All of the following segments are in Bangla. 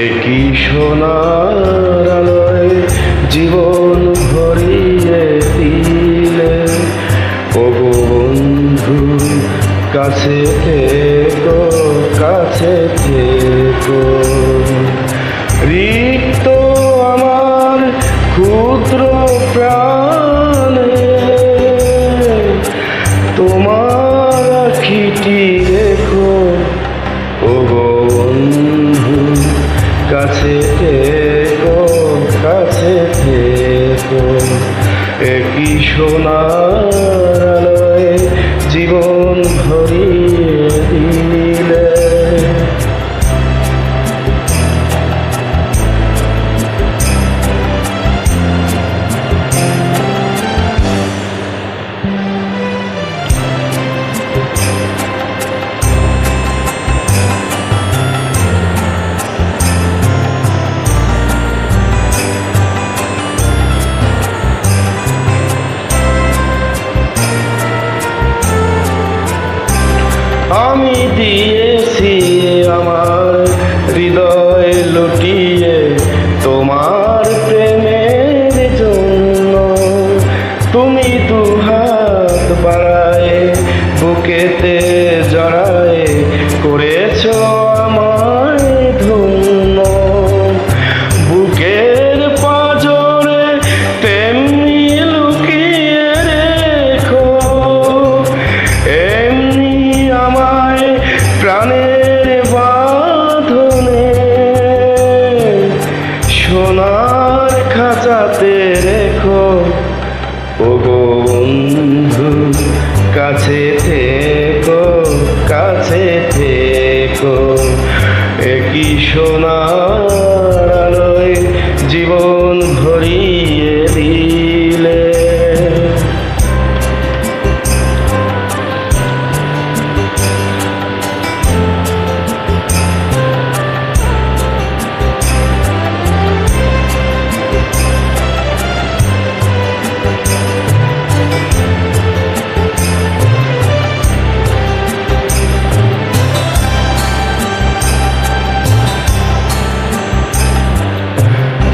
একই সোনার আলোয় জীবন ভরিয়ে দিলে। ওগো বন্ধু কাছে থেকো, কাছে থেকো। রিক্ত আমার ক্ষুদ্র প্রাণে তোমার আখিটি রেখো। ওগো বন্ধু কাছে থেকো, কাছে থেকো। একই সোনার আলোয় জীবন ভরিয়ে দিলে। আমি দিয়েছি আমার হৃদয় লুটিয়ে তোমার প্রেমের জন্য। তুমি দুহাত বাড়ায় বুকেতে জড়ায় করেছ আমায় ধন্য। বুকের পাঁজরে তেমনি লুকিয়ে রেখো, এমনি আমায় প্রাণের বাঁধনে সোনার খাঁচাতে রেখো। ওগো বন্ধু কাছে থেকো, কাছে থেকো। একই সোনার আলোয় জীবন ভরিয়ে দিলে।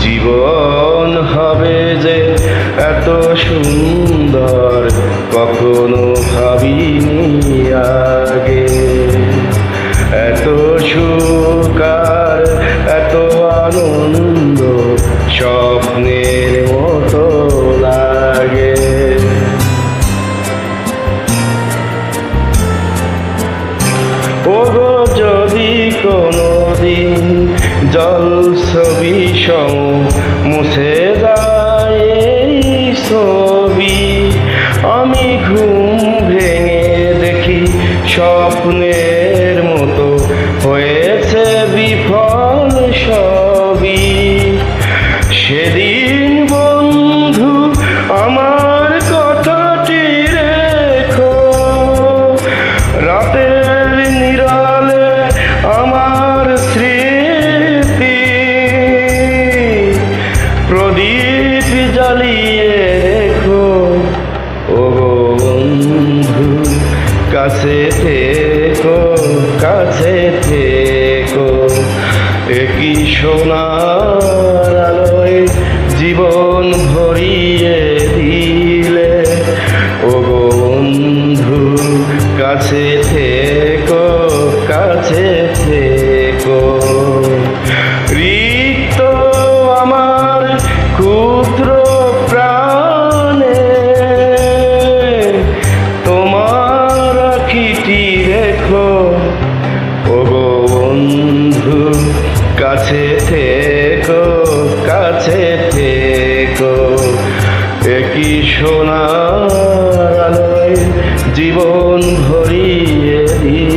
জীবন হবে যে এত সুন্দর কখনো ভাবিনি আগে। এত সুখ আর এত আনন্দ স্বপ্নের মতো লাগে। ওগো যদি কোনোদিন জল ছবি সম মুছে যায় এই ছবি, আমি ঘুম ভেঙে দেখি স্বপ্নের মতো হয়েছে বিফল সবই। সেদিন বন্ধু আমার কথাটি রেখো, রাতের নিরালে আমার স্মৃতি প্রদীপ জ্বালিয়ে রেখো। ওগো বন্ধু কাছে থেকো, কাছে থেকো। একই সোনার আলোয় জীবন ভরিয়ে দিলে। ওগো বন্ধু কাছে থেকো, কাছে থেকো। রিক্ত আমার ক্ষুদ্র প্রাণে তোমার আখিটি রেখো। ওগো বন্ধু কাছে থেকো, কাছে থেকো। একই সোনার আলোয় জীবন ভরিয়ে দিলে।